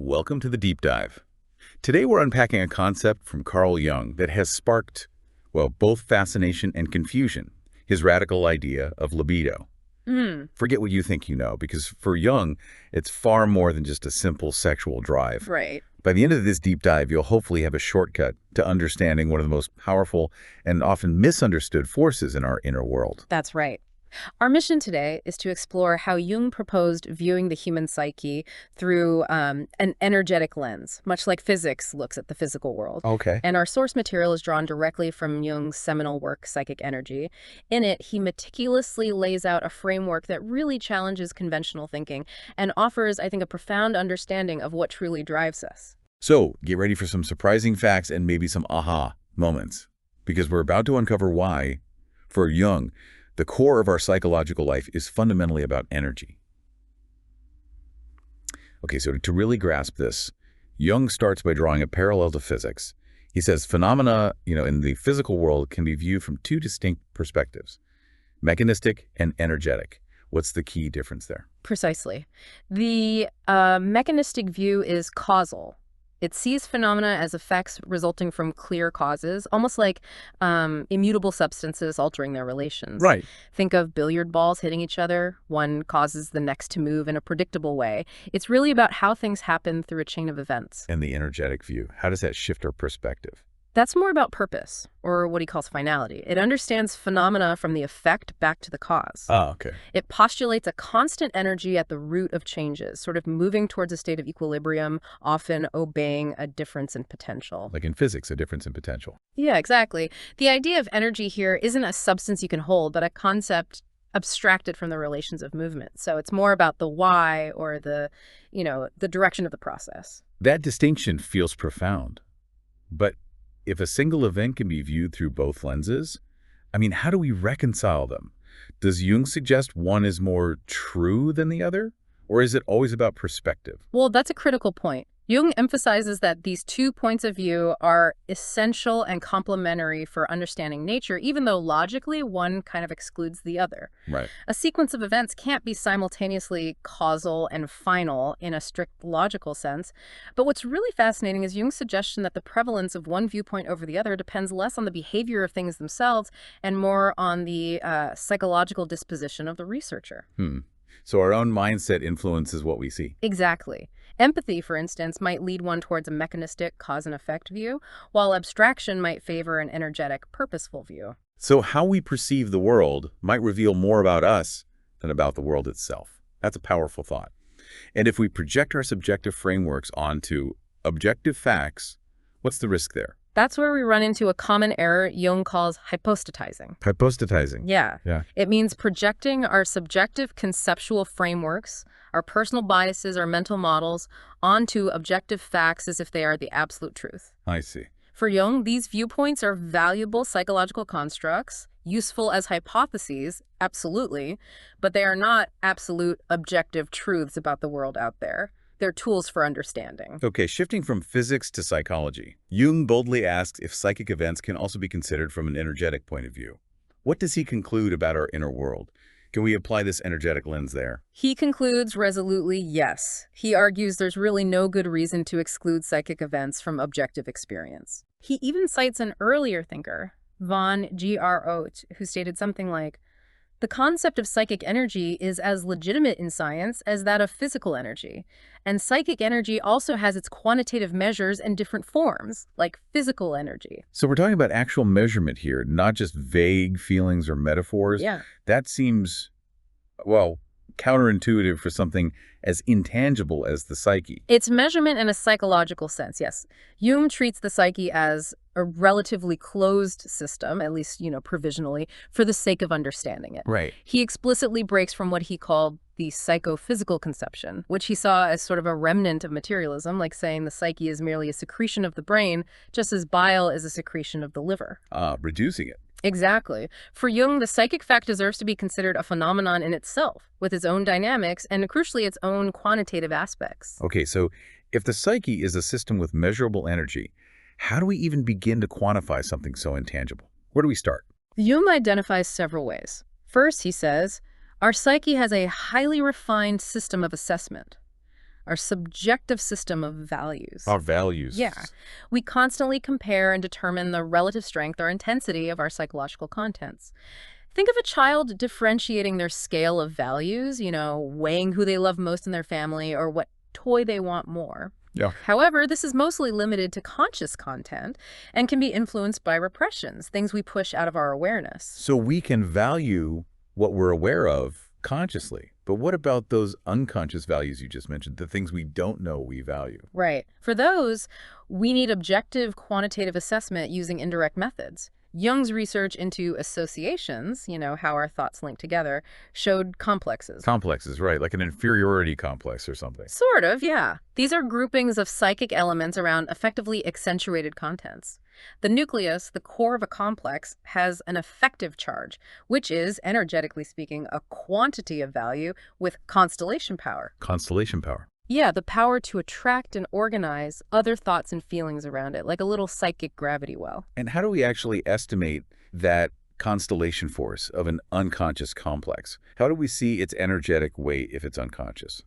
Welcome to the Deep Dive. Today we're unpacking a concept from Carl Jung that has sparked, well, both fascination and confusion, his radical idea of libido. Forget what you think you know, because for Jung, it's far more than just a simple sexual drive. Right. By the end of this deep dive, you'll hopefully have a shortcut to understanding one of the most powerful and often misunderstood forces in our inner world. That's right. Our mission today is to explore how Jung proposed viewing the human psyche through an energetic lens, much like physics looks at the physical world. Okay. And our source material is drawn directly from Jung's seminal work, Psychic Energy. In it, he meticulously lays out a framework that really challenges conventional thinking and offers, I think, a profound understanding of what truly drives us. So get ready for some surprising facts and maybe some aha moments, because we're about to uncover why, for Jung, the core of our psychological life is fundamentally about energy. Okay, so to really grasp this, Jung starts by drawing a parallel to physics. He says phenomena, in the physical world can be viewed from two distinct perspectives, mechanistic and energetic. What's the key difference there? Precisely. The mechanistic view is causal. It sees phenomena as effects resulting from clear causes, almost like immutable substances altering their relations. Right. Think of billiard balls hitting each other. One causes the next to move in a predictable way. It's really about how things happen through a chain of events. And the energetic view, how does that shift our perspective? That's more about purpose, or what he calls finality. It understands phenomena from the effect back to the cause. Ah, okay. It postulates a constant energy at the root of changes, sort of moving towards a state of equilibrium, often obeying a difference in potential. Like in physics, a difference in potential. Yeah, exactly. The idea of energy here isn't a substance you can hold, but a concept abstracted from the relations of movement. So it's more about the why or the direction of the process. That distinction feels profound. But if a single event can be viewed through both lenses, how do we reconcile them? Does Jung suggest one is more true than the other? Or is it always about perspective? Well, that's a critical point. Jung emphasizes that these two points of view are essential and complementary for understanding nature, even though logically one kind of excludes the other. Right. A sequence of events can't be simultaneously causal and final in a strict logical sense. But what's really fascinating is Jung's suggestion that the prevalence of one viewpoint over the other depends less on the behavior of things themselves and more on the psychological disposition of the researcher. So our own mindset influences what we see. Exactly. Empathy, for instance, might lead one towards a mechanistic cause and effect view, while abstraction might favor an energetic, purposeful view. So how we perceive the world might reveal more about us than about the world itself. That's a powerful thought. And if we project our subjective frameworks onto objective facts, what's the risk there? That's where we run into a common error Jung calls hypostatizing. Hypostatizing. Yeah. Yeah. It means projecting our subjective conceptual frameworks, our personal biases, our mental models, onto objective facts as if they are the absolute truth. I see. For Jung, these viewpoints are valuable psychological constructs, useful as hypotheses, absolutely, but they are not absolute objective truths about the world out there. They're tools for understanding. Okay, shifting from physics to psychology, Jung boldly asks if psychic events can also be considered from an energetic point of view. What does he conclude about our inner world? Can we apply this energetic lens there? He concludes resolutely yes. He argues there's really no good reason to exclude psychic events from objective experience. He even cites an earlier thinker, von Grot, who stated something like, "The concept of psychic energy is as legitimate in science as that of physical energy. And psychic energy also has its quantitative measures and different forms, like physical energy." So we're talking about actual measurement here, not just vague feelings or metaphors. Yeah. That seems, well, counterintuitive for something as intangible as the psyche. It's measurement in a psychological sense, yes. Jung treats the psyche as a relatively closed system, at least, provisionally, for the sake of understanding it. Right. He explicitly breaks from what he called the psychophysical conception, which he saw as sort of a remnant of materialism, like saying the psyche is merely a secretion of the brain, just as bile is a secretion of the liver. Reducing it. Exactly. For Jung, the psychic fact deserves to be considered a phenomenon in itself, with its own dynamics and, crucially, its own quantitative aspects. Okay, so if the psyche is a system with measurable energy, how do we even begin to quantify something so intangible? Where do we start? Jung identifies several ways. First, he says, our psyche has a highly refined system of assessment. our subjective system of values. Our values. Yeah. We constantly compare and determine the relative strength or intensity of our psychological contents. Think of a child differentiating their scale of values, weighing who they love most in their family or what toy they want more. Yeah. However, this is mostly limited to conscious content and can be influenced by repressions, things we push out of our awareness. So we can value what we're aware of consciously. But what about those unconscious values you just mentioned, the things we don't know we value? Right. For those, we need objective quantitative assessment using indirect methods. Jung's research into associations, how our thoughts link together, showed complexes. Complexes, right, like an inferiority complex or something. Sort of, yeah. These are groupings of psychic elements around effectively accentuated contents. The nucleus, the core of a complex, has an affective charge, which is, energetically speaking, a quantity of value with constellation power. Constellation power. Yeah, the power to attract and organize other thoughts and feelings around it, like a little psychic gravity well. And how do we actually estimate that constellation force of an unconscious complex? How do we see its energetic weight if it's unconscious?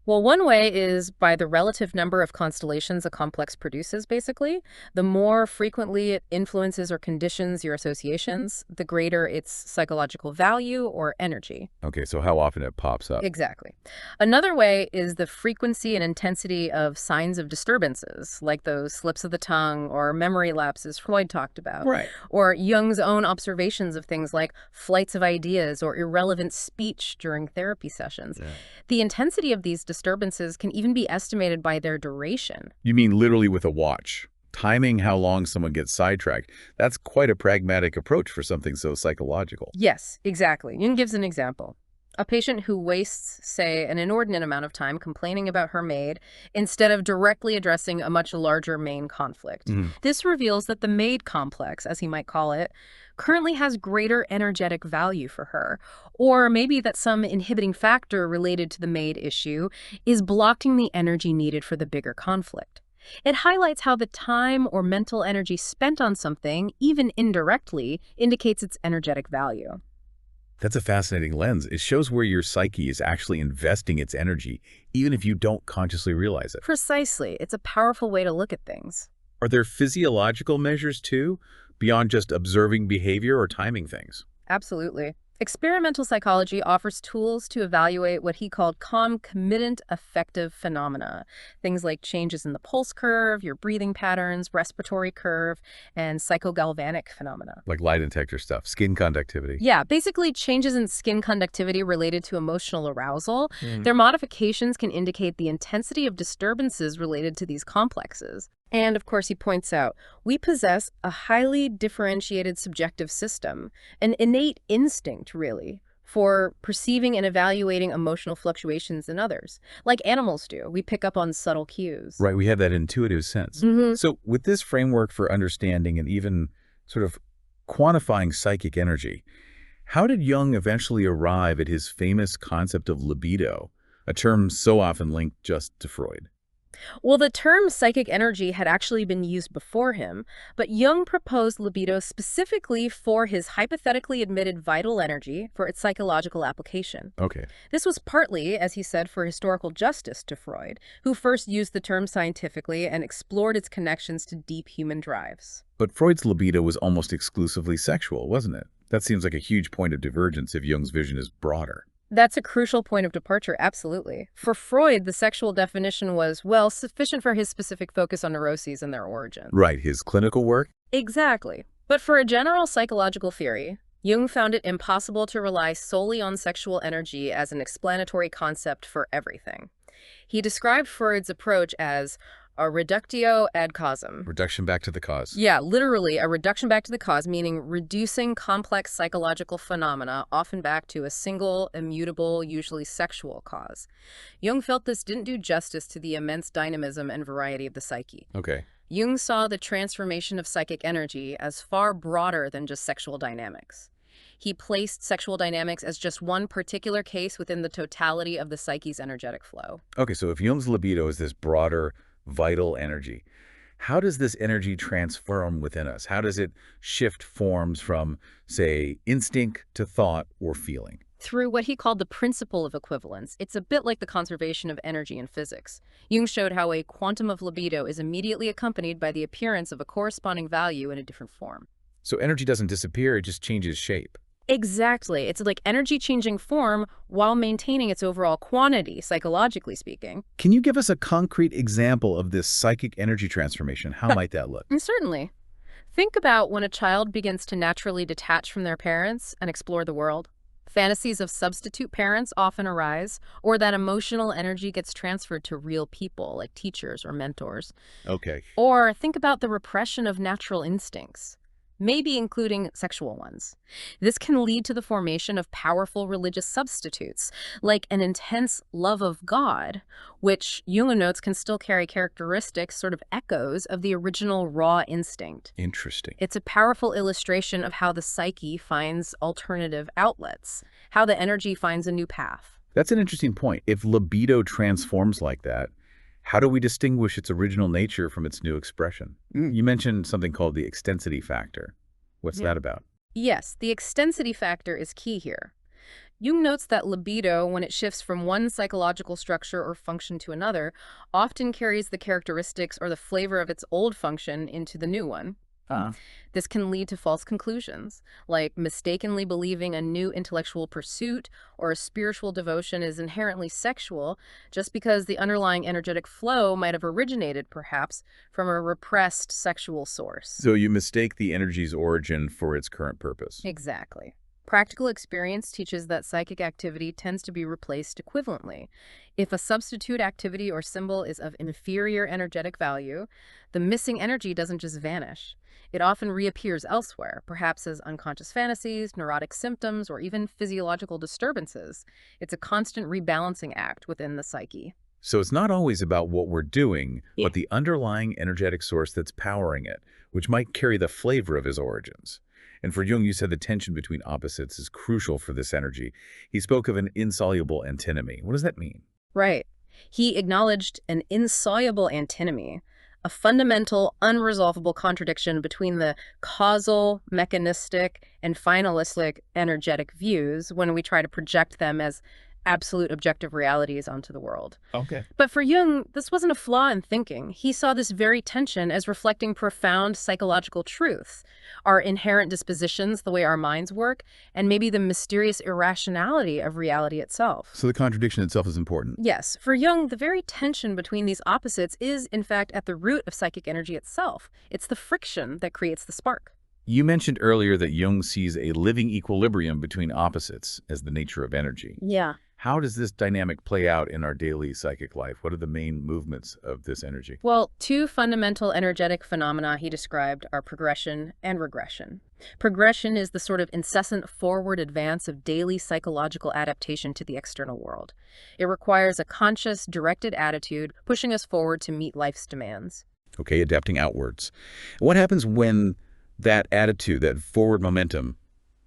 Well, one way is by the relative number of constellations a complex produces, basically. The more frequently it influences or conditions your associations, the greater its psychological value or energy. Okay, so how often it pops up. Exactly. Another way is the frequency and intensity of signs of disturbances, like those slips of the tongue or memory lapses Freud talked about. Right. Or Jung's own observations of things like flights of ideas or irrelevant speech during therapy sessions. Yeah. The intensity of these disturbances can even be estimated by their duration. You mean literally with a watch? Timing how long someone gets sidetracked. That's quite a pragmatic approach for something so psychological. Yes, exactly. Jung gives an example. A patient who wastes, say, an inordinate amount of time complaining about her maid instead of directly addressing a much larger main conflict. This reveals that the maid complex, as he might call it, currently has greater energetic value for her. Or maybe that some inhibiting factor related to the maid issue is blocking the energy needed for the bigger conflict. It highlights how the time or mental energy spent on something, even indirectly, indicates its energetic value. That's a fascinating lens. It shows where your psyche is actually investing its energy, even if you don't consciously realize it. Precisely. It's a powerful way to look at things. Are there physiological measures, too, beyond just observing behavior or timing things? Absolutely. Experimental psychology offers tools to evaluate what he called concomitant affective phenomena, things like changes in the pulse curve, your breathing patterns, respiratory curve, and psychogalvanic phenomena. Like lie detector stuff, skin conductivity. Yeah, basically changes in skin conductivity related to emotional arousal. Their modifications can indicate the intensity of disturbances related to these complexes. And, of course, he points out, we possess a highly differentiated subjective system, an innate instinct, really, for perceiving and evaluating emotional fluctuations in others. Like animals do, we pick up on subtle cues. Right, we have that intuitive sense. So with this framework for understanding and even sort of quantifying psychic energy, how did Jung eventually arrive at his famous concept of libido, a term so often linked just to Freud? Well, the term psychic energy had actually been used before him, but Jung proposed libido specifically for his hypothetically admitted vital energy for its psychological application. Okay. This was partly, as he said, for historical justice to Freud, who first used the term scientifically and explored its connections to deep human drives. But Freud's libido was almost exclusively sexual, wasn't it? That seems like a huge point of divergence if Jung's vision is broader. That's a crucial point of departure, absolutely. For Freud, the sexual definition was, well, sufficient for his specific focus on neuroses and their origin. Right, his clinical work? Exactly. But for a general psychological theory, Jung found it impossible to rely solely on sexual energy as an explanatory concept for everything. He described Freud's approach as a reductio ad causam. Reduction back to the cause. Yeah, literally a reduction back to the cause, meaning reducing complex psychological phenomena often back to a single, immutable, usually sexual cause. Jung felt this didn't do justice to the immense dynamism and variety of the psyche. Okay. Jung saw the transformation of psychic energy as far broader than just sexual dynamics. He placed sexual dynamics as just one particular case within the totality of the psyche's energetic flow. Okay, so if Jung's libido is this broader, vital energy, how does this energy transform within us? How does it shift forms from, say, instinct to thought or feeling? through what he called the principle of equivalence. It's a bit like the conservation of energy in physics. Jung showed how a quantum of libido is immediately accompanied by the appearance of a corresponding value in a different form. So energy doesn't disappear, it just changes shape. Exactly. It's like energy changing form while maintaining its overall quantity, psychologically speaking. Can you give us a concrete example of this psychic energy transformation? How might that look? Certainly. Think about when a child begins to naturally detach from their parents and explore the world. Fantasies of substitute parents often arise, or that emotional energy gets transferred to real people like teachers or mentors. Okay. Or think about the repression of natural instincts, maybe including sexual ones. This can lead to the formation of powerful religious substitutes, like an intense love of God, which Jung notes can still carry characteristics, sort of echoes, of the original raw instinct. Interesting. It's a powerful illustration of how the psyche finds alternative outlets, how the energy finds a new path. That's an interesting point. If libido transforms like that, how do we distinguish its original nature from its new expression? You mentioned something called the extensity factor. What's that about? Yes, the extensity factor is key here. Jung notes that libido, when it shifts from one psychological structure or function to another, often carries the characteristics or the flavor of its old function into the new one. This can lead to false conclusions, like mistakenly believing a new intellectual pursuit or a spiritual devotion is inherently sexual just because the underlying energetic flow might have originated, perhaps, from a repressed sexual source. So you mistake the energy's origin for its current purpose. Exactly. Practical experience teaches that psychic activity tends to be replaced equivalently. If a substitute activity or symbol is of inferior energetic value, the missing energy doesn't just vanish. It often reappears elsewhere, perhaps as unconscious fantasies, neurotic symptoms, or even physiological disturbances. It's a constant rebalancing act within the psyche. So it's not always about what we're doing, but the underlying energetic source that's powering it, which might carry the flavor of his origins. And for Jung, you said the tension between opposites is crucial for this energy. He spoke of an insoluble antinomy. What does that mean? Right. He acknowledged an insoluble antinomy, a fundamental, unresolvable contradiction between the causal, mechanistic, and finalistic energetic views when we try to project them as absolute objective realities onto the world. Okay. But for Jung, this wasn't a flaw in thinking. He saw this very tension as reflecting profound psychological truths, our inherent dispositions, the way our minds work, and maybe the mysterious irrationality of reality itself. So the contradiction itself is important. Yes, for Jung, the very tension between these opposites is, in fact, at the root of psychic energy itself. It's the friction that creates the spark. You mentioned earlier that Jung sees a living equilibrium between opposites as the nature of energy. Yeah. How does this dynamic play out in our daily psychic life? What are the main movements of this energy? Well, two fundamental energetic phenomena he described are progression and regression. Progression is the sort of incessant forward advance of daily psychological adaptation to the external world. It requires a conscious, directed attitude, pushing us forward to meet life's demands. Okay, adapting outwards. What happens when that attitude, that forward momentum,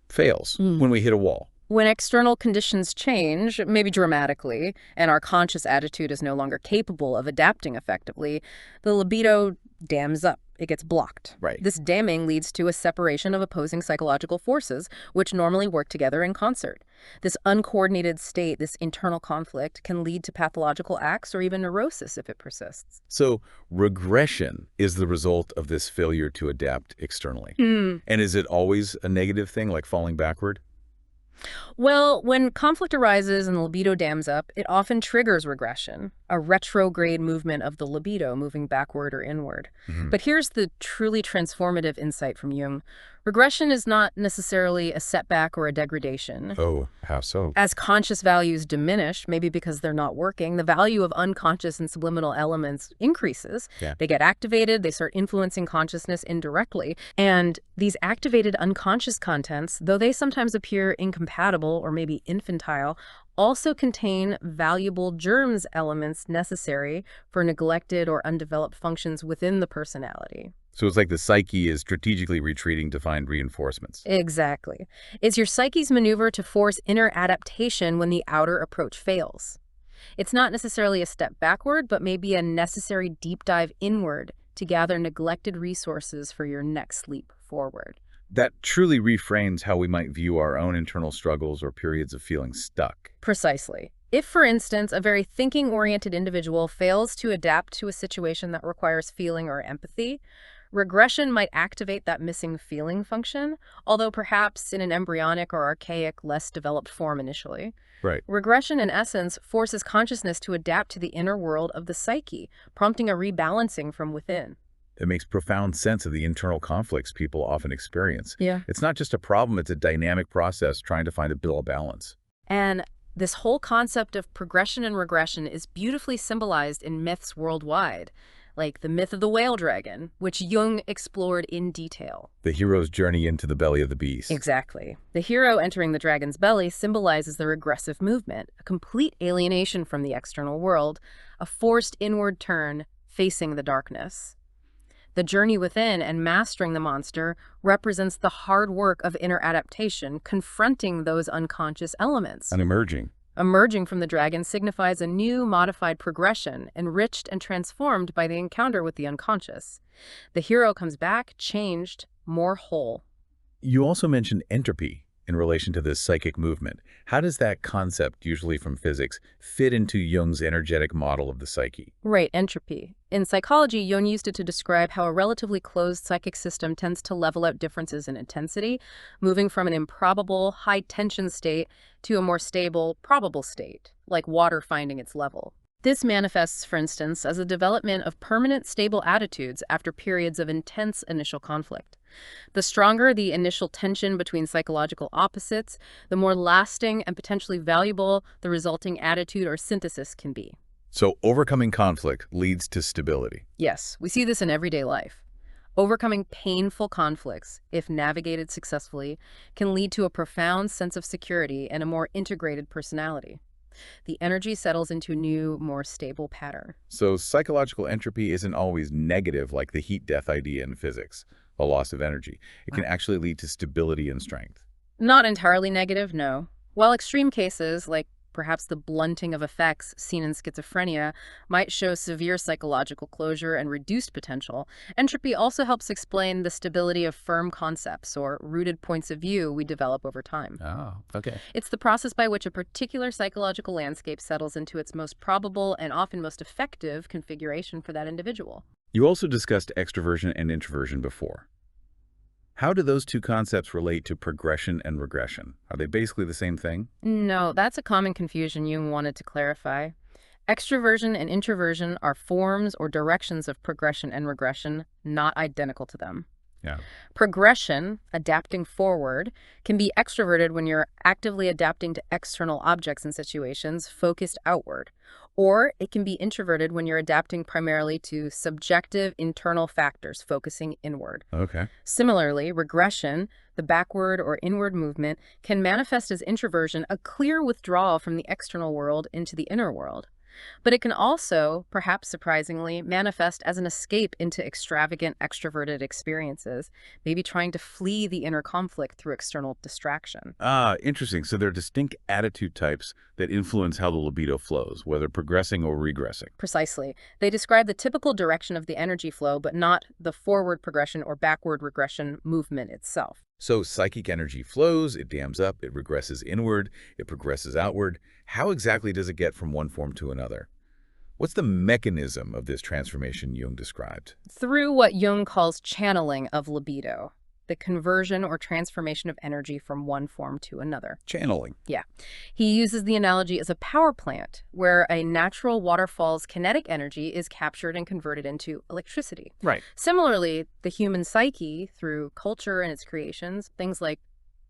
fails, when we hit a wall? When external conditions change, maybe dramatically, and our conscious attitude is no longer capable of adapting effectively, the libido dams up. It gets blocked. Right. This damming leads to a separation of opposing psychological forces, which normally work together in concert. This uncoordinated state, this internal conflict, can lead to pathological acts or even neurosis if it persists. So regression is the result of this failure to adapt externally. And is it always a negative thing, like falling backward? Well, when conflict arises and the libido dams up, it often triggers regression, a retrograde movement of the libido moving backward or inward. But here's the truly transformative insight from Jung. Regression is not necessarily a setback or a degradation. Oh, how so? As conscious values diminish, maybe because they're not working, the value of unconscious and subliminal elements increases. Yeah. They get activated, they start influencing consciousness indirectly. And these activated unconscious contents, though they sometimes appear incompatible or maybe infantile, also contain valuable germs elements necessary for neglected or undeveloped functions within the personality. So it's like the psyche is strategically retreating to find reinforcements. Exactly. It's your psyche's maneuver to force inner adaptation when the outer approach fails. It's not necessarily a step backward, but maybe a necessary deep dive inward to gather neglected resources for your next leap forward. That truly reframes how we might view our own internal struggles or periods of feeling stuck. Precisely. If, for instance, a very thinking-oriented individual fails to adapt to a situation that requires feeling or empathy, regression might activate that missing feeling function, although perhaps in an embryonic or archaic, less developed form initially. Right. Regression, in essence, forces consciousness to adapt to the inner world of the psyche, prompting a rebalancing from within. It makes profound sense of the internal conflicts people often experience. Yeah. It's not just a problem, it's a dynamic process trying to find a bill of balance. And this whole concept of progression and regression is beautifully symbolized in myths worldwide, like the myth of the whale dragon, which Jung explored in detail. The hero's journey into the belly of the beast. Exactly. The hero entering the dragon's belly symbolizes the regressive movement, a complete alienation from the external world, a forced inward turn facing the darkness. The journey within and mastering the monster represents the hard work of inner adaptation, confronting those unconscious elements. And emerging. Emerging from the dragon signifies a new, modified progression, enriched and transformed by the encounter with the unconscious. The hero comes back, changed, more whole. You also mentioned entropy in relation to this psychic movement. How does that concept, usually from physics, fit into Jung's energetic model of the psyche? Right, entropy. In psychology, Jung used it to describe how a relatively closed psychic system tends to level out differences in intensity, moving from an improbable, high-tension state to a more stable, probable state, like water finding its level. This manifests, for instance, as a development of permanent, stable attitudes after periods of intense initial conflict. The stronger the initial tension between psychological opposites, the more lasting and potentially valuable the resulting attitude or synthesis can be. So overcoming conflict leads to stability. Yes, we see this in everyday life. Overcoming painful conflicts, if navigated successfully, can lead to a profound sense of security and a more integrated personality. The energy settles into a new, more stable pattern. So psychological entropy isn't always negative like the heat death idea in physics, a loss of energy. It can actually lead to stability and strength. Not entirely negative, no. While extreme cases, like perhaps the blunting of effects seen in schizophrenia, might show severe psychological closure and reduced potential, entropy also helps explain the stability of firm concepts or rooted points of view we develop over time. Oh, okay. It's the process by which a particular psychological landscape settles into its most probable and often most effective configuration for that individual. You also discussed extroversion and introversion before. How do those two concepts relate to progression and regression? Are they basically the same thing? No, that's a common confusion Jung wanted to clarify. Extroversion and introversion are forms or directions of progression and regression, not identical to them. Yeah. Progression, adapting forward, can be extroverted when you're actively adapting to external objects and situations, focused outward. Or it can be introverted when you're adapting primarily to subjective internal factors, focusing inward. Okay. Similarly, regression, the backward or inward movement, can manifest as introversion, a clear withdrawal from the external world into the inner world. But it can also, perhaps surprisingly, manifest as an escape into extravagant, extroverted experiences, maybe trying to flee the inner conflict through external distraction. Ah, interesting. So there are distinct attitude types that influence how the libido flows, whether progressing or regressing. Precisely. They describe the typical direction of the energy flow, but not the forward progression or backward regression movement itself. So psychic energy flows, it dams up, it regresses inward, it progresses outward. How exactly does it get from one form to another? What's the mechanism of this transformation Jung described? Through what Jung calls channeling of libido, the conversion or transformation of energy from one form to another. Channeling. Yeah. He uses the analogy as a power plant, where a natural waterfall's kinetic energy is captured and converted into electricity. Right. Similarly, the human psyche, through culture and its creations, things like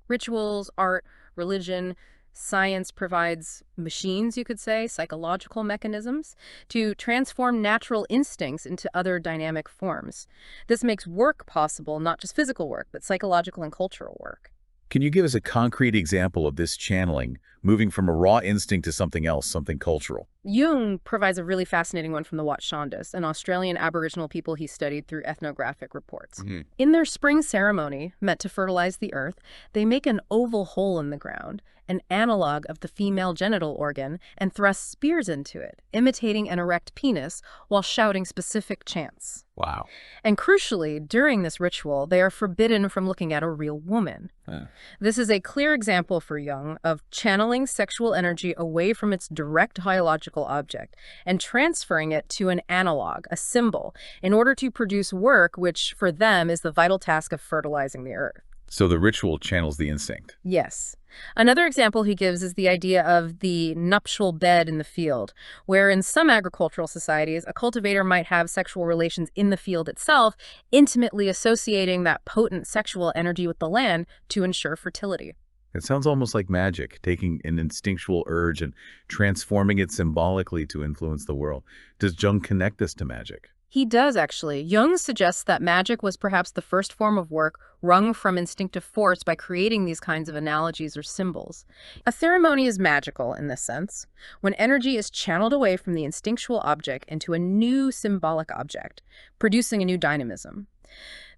rituals, art, religion, science provides machines, you could say, psychological mechanisms, to transform natural instincts into other dynamic forms. This makes work possible, not just physical work, but psychological and cultural work. Can you give us a concrete example of this channeling, moving from a raw instinct to something else, something cultural? Jung provides a really fascinating one from the Watshandas, an Australian Aboriginal people he studied through ethnographic reports. In their spring ceremony, meant to fertilize the earth, they make an oval hole in the ground, an analog of the female genital organ, and thrust spears into it, imitating an erect penis while shouting specific chants. Wow. And crucially, during this ritual, they are forbidden from looking at a real woman. This is a clear example for Jung of channeling sexual energy away from its direct biological object and transferring it to an analog, a symbol, in order to produce work which, for them, is the vital task of fertilizing the earth. So the ritual channels the instinct. Yes. Another example he gives is the idea of the nuptial bed in the field, where in some agricultural societies, a cultivator might have sexual relations in the field itself, intimately associating that potent sexual energy with the land to ensure fertility. It sounds almost like magic, taking an instinctual urge and transforming it symbolically to influence the world. Does Jung connect this to magic? He does, actually. Jung suggests that magic was perhaps the first form of work wrung from instinctive force by creating these kinds of analogies or symbols. A ceremony is magical in this sense, when energy is channeled away from the instinctual object into a new symbolic object, producing a new dynamism.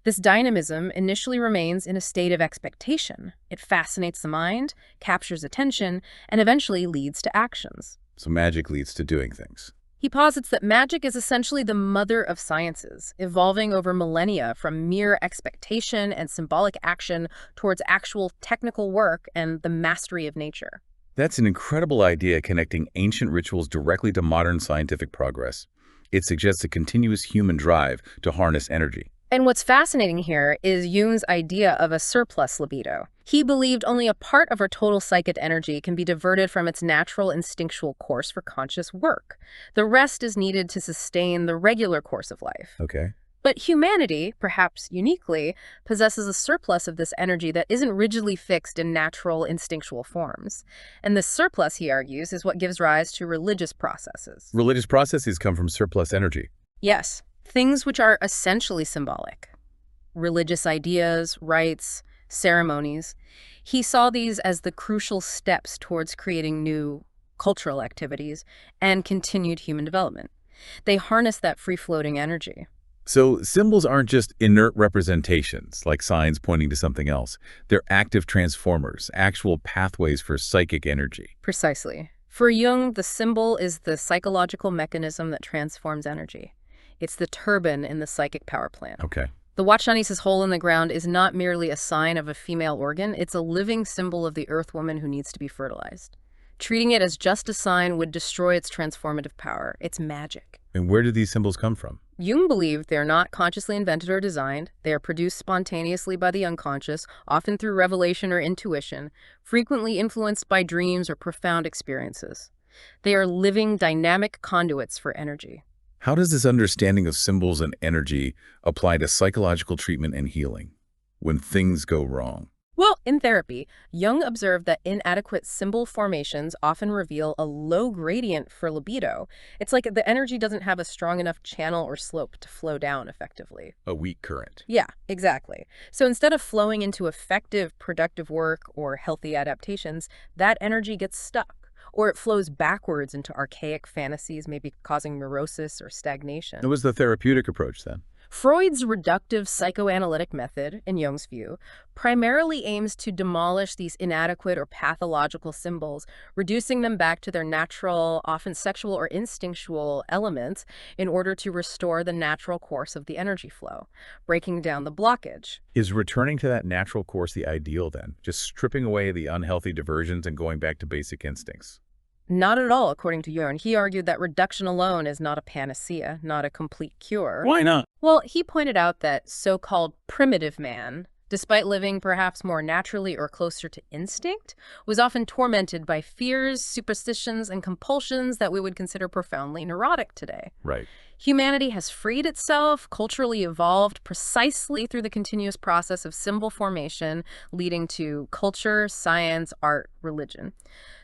This dynamism initially remains in a state of expectation. It fascinates the mind, captures attention, and eventually leads to actions. So magic leads to doing things. He posits that magic is essentially the mother of sciences, evolving over millennia from mere expectation and symbolic action towards actual technical work and the mastery of nature. That's an incredible idea, connecting ancient rituals directly to modern scientific progress. It suggests a continuous human drive to harness energy. And what's fascinating here is Jung's idea of a surplus libido. He believed only a part of our total psychic energy can be diverted from its natural instinctual course for conscious work. The rest is needed to sustain the regular course of life. Okay. But humanity, perhaps uniquely, possesses a surplus of this energy that isn't rigidly fixed in natural instinctual forms. And this surplus, he argues, is what gives rise to religious processes. Religious processes come from surplus energy. Yes. Things which are essentially symbolic. Religious ideas, rites, ceremonies. He saw these as the crucial steps towards creating new cultural activities and continued human development. They harness that free-floating energy. So symbols aren't just inert representations, like signs pointing to something else. They're active transformers, actual pathways for psychic energy. Precisely. For Jung, the symbol is the psychological mechanism that transforms energy. It's the turbine in the psychic power plant. Okay. The Watchani's hole in the ground is not merely a sign of a female organ, it's a living symbol of the earth woman who needs to be fertilized. Treating it as just a sign would destroy its transformative power. It's magic. And where do these symbols come from? Jung believed they're not consciously invented or designed. They are produced spontaneously by the unconscious, often through revelation or intuition, frequently influenced by dreams or profound experiences. They are living, dynamic conduits for energy. How does this understanding of symbols and energy apply to psychological treatment and healing when things go wrong? Well, in therapy, Jung observed that inadequate symbol formations often reveal a low gradient for libido. It's like the energy doesn't have a strong enough channel or slope to flow down effectively. A weak current. Yeah, exactly. So instead of flowing into effective, productive work or healthy adaptations, that energy gets stuck. Or it flows backwards into archaic fantasies, maybe causing neurosis or stagnation. What was the therapeutic approach then? Freud's reductive psychoanalytic method, in Jung's view, primarily aims to demolish these inadequate or pathological symbols, reducing them back to their natural, often sexual or instinctual elements in order to restore the natural course of the energy flow, breaking down the blockage. Is returning to that natural course the ideal then? Just stripping away the unhealthy diversions and going back to basic instincts? Not at all, according to Jung. He argued that reduction alone is not a panacea, not a complete cure. Why not? Well, he pointed out that so-called primitive man, despite living perhaps more naturally or closer to instinct, was often tormented by fears, superstitions, and compulsions that we would consider profoundly neurotic today. Right. Humanity has freed itself, culturally evolved precisely through the continuous process of symbol formation, leading to culture, science, art, religion.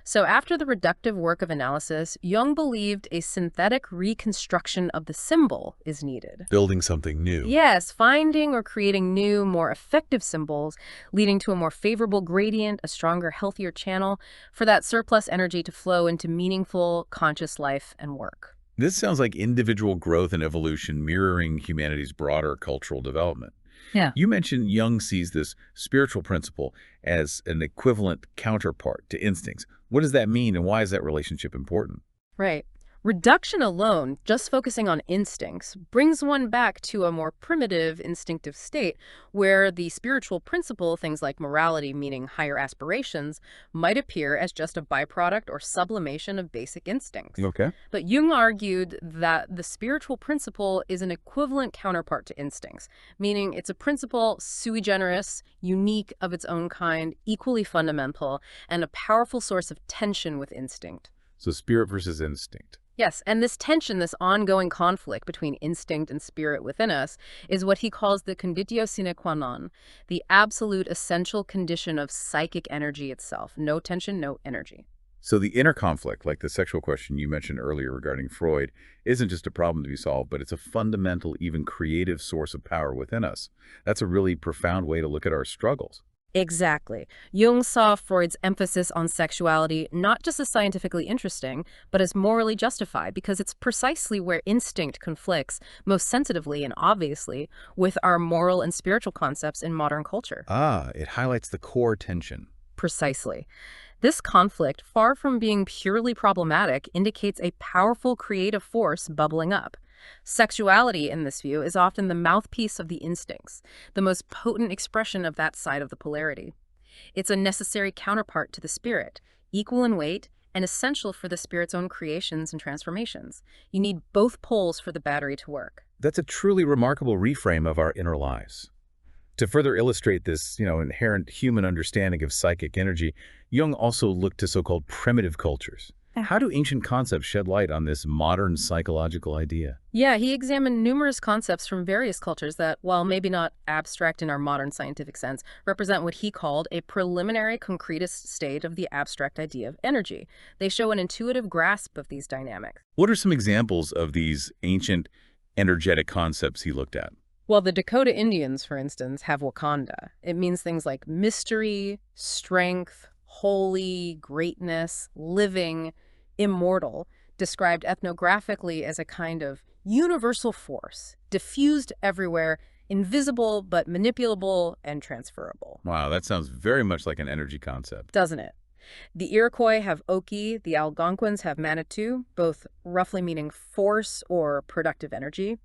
So after the reductive work of analysis, Jung believed a synthetic reconstruction of the symbol is needed. Building something new. Yes, finding or creating new, more effective symbols, leading to a more favorable gradient, a stronger, healthier channel for that surplus energy to flow into meaningful, conscious life and work. This sounds like individual growth and evolution mirroring humanity's broader cultural development. Yeah. You mentioned Jung sees this spiritual principle as an equivalent counterpart to instincts. What does that mean, and why is that relationship important? Right. Reduction alone, just focusing on instincts, brings one back to a more primitive instinctive state where the spiritual principle, things like morality, meaning higher aspirations, might appear as just a byproduct or sublimation of basic instincts. Okay. But Jung argued that the spiritual principle is an equivalent counterpart to instincts, meaning it's a principle sui generis, unique of its own kind, equally fundamental, and a powerful source of tension with instinct. So spirit versus instinct. Yes, and this tension, this ongoing conflict between instinct and spirit within us, is what he calls the conditio sine qua non, the absolute essential condition of psychic energy itself. No tension, no energy. So the inner conflict, like the sexual question you mentioned earlier regarding Freud, isn't just a problem to be solved, but it's a fundamental, even creative source of power within us. That's a really profound way to look at our struggles. Exactly. Jung saw Freud's emphasis on sexuality not just as scientifically interesting, but as morally justified, because it's precisely where instinct conflicts most sensitively and obviously with our moral and spiritual concepts in modern culture. Ah, it highlights the core tension. Precisely. This conflict, far from being purely problematic, indicates a powerful creative force bubbling up. Sexuality, in this view, is often the mouthpiece of the instincts, the most potent expression of that side of the polarity. It's a necessary counterpart to the spirit, equal in weight, and essential for the spirit's own creations and transformations. You need both poles for the battery to work. That's a truly remarkable reframe of our inner lives. To further illustrate this, inherent human understanding of psychic energy, Jung also looked to so-called primitive cultures. How do ancient concepts shed light on this modern psychological idea? Yeah, he examined numerous concepts from various cultures that, while maybe not abstract in our modern scientific sense, represent what he called a preliminary concretist state of the abstract idea of energy. They show an intuitive grasp of these dynamics. What are some examples of these ancient energetic concepts he looked at? Well, the Dakota Indians, for instance, have Wakanda. It means things like mystery, strength, holy, greatness, living, immortal, described ethnographically as a kind of universal force, diffused everywhere, invisible but manipulable and transferable. Wow, that sounds very much like an energy concept. Doesn't it? The Iroquois have Oki, the Algonquins have Manitou, both roughly meaning force or productive energy.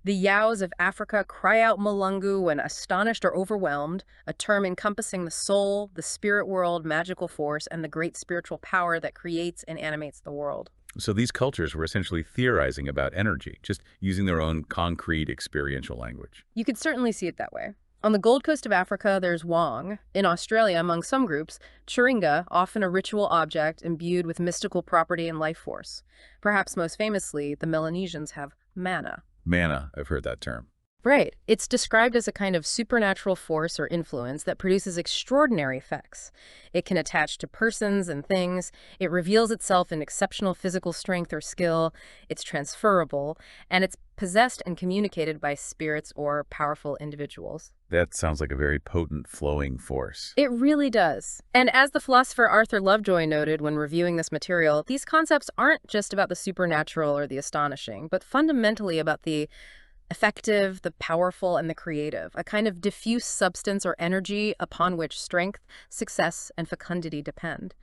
The Yaos of Africa cry out Mulungu when astonished or overwhelmed, a term encompassing the soul, the spirit world, magical force, and the great spiritual power that creates and animates the world. So these cultures were essentially theorizing about energy, just using their own concrete experiential language. You could certainly see it that way. On the Gold Coast of Africa, there's Wong. In Australia, among some groups, Chiringa, often a ritual object imbued with mystical property and life force. Perhaps most famously, the Melanesians have mana. Mana, I've heard that term. Right. It's described as a kind of supernatural force or influence that produces extraordinary effects. It can attach to persons and things. It reveals itself in exceptional physical strength or skill. It's transferable, and it's possessed and communicated by spirits or powerful individuals. That sounds like a very potent, flowing force. It really does. And as the philosopher Arthur Lovejoy noted when reviewing this material, these concepts aren't just about the supernatural or the astonishing, but fundamentally about the effective, the powerful, and the creative, a kind of diffuse substance or energy upon which strength, success, and fecundity depend.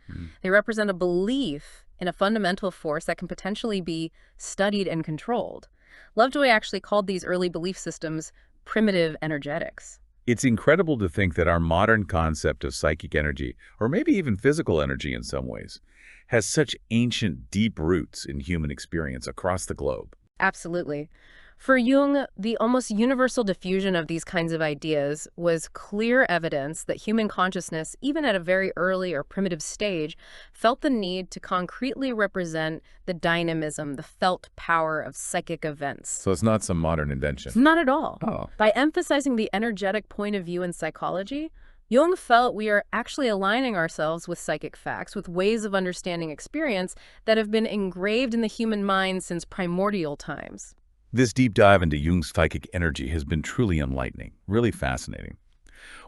They represent a belief in a fundamental force that can potentially be studied and controlled. Lovejoy actually called these early belief systems primitive energetics. It's incredible to think that our modern concept of psychic energy, or maybe even physical energy in some ways, has such ancient, deep roots in human experience across the globe. Absolutely. For Jung, the almost universal diffusion of these kinds of ideas was clear evidence that human consciousness, even at a very early or primitive stage, felt the need to concretely represent the dynamism, the felt power of psychic events. So it's not some modern invention. Not at all. Oh. By emphasizing the energetic point of view in psychology, Jung felt we are actually aligning ourselves with psychic facts, with ways of understanding experience that have been engraved in the human mind since primordial times. This deep dive into Jung's psychic energy has been truly enlightening, really fascinating.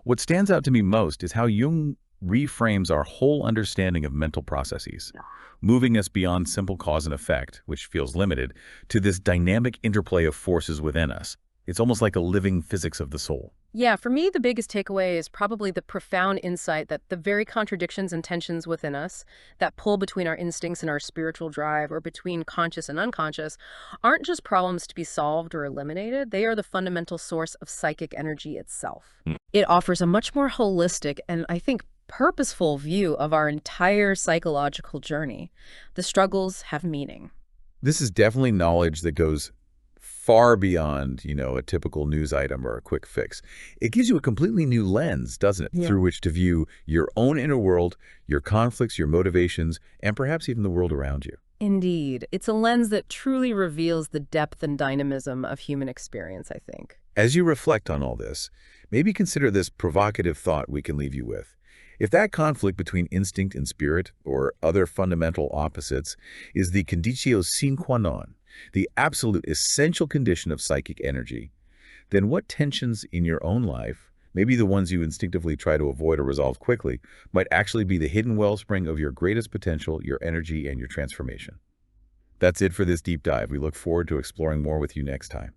What stands out to me most is how Jung reframes our whole understanding of mental processes, moving us beyond simple cause and effect, which feels limited, to this dynamic interplay of forces within us. It's almost like a living physics of the soul. Yeah, for me, the biggest takeaway is probably the profound insight that the very contradictions and tensions within us, that pull between our instincts and our spiritual drive, or between conscious and unconscious, aren't just problems to be solved or eliminated. They are the fundamental source of psychic energy itself. Mm. It offers a much more holistic and, I think, purposeful view of our entire psychological journey. The struggles have meaning. This is definitely knowledge that goes far beyond, a typical news item or a quick fix. It gives you a completely new lens, doesn't it, Yeah. through which to view your own inner world, your conflicts, your motivations, and perhaps even the world around you. Indeed. It's a lens that truly reveals the depth and dynamism of human experience, I think. As you reflect on all this, maybe consider this provocative thought we can leave you with. If that conflict between instinct and spirit, or other fundamental opposites, is the conditio sine qua non, the absolute essential condition of psychic energy, then what tensions in your own life, maybe the ones you instinctively try to avoid or resolve quickly, might actually be the hidden wellspring of your greatest potential, your energy, and your transformation? That's it for this deep dive. We look forward to exploring more with you next time.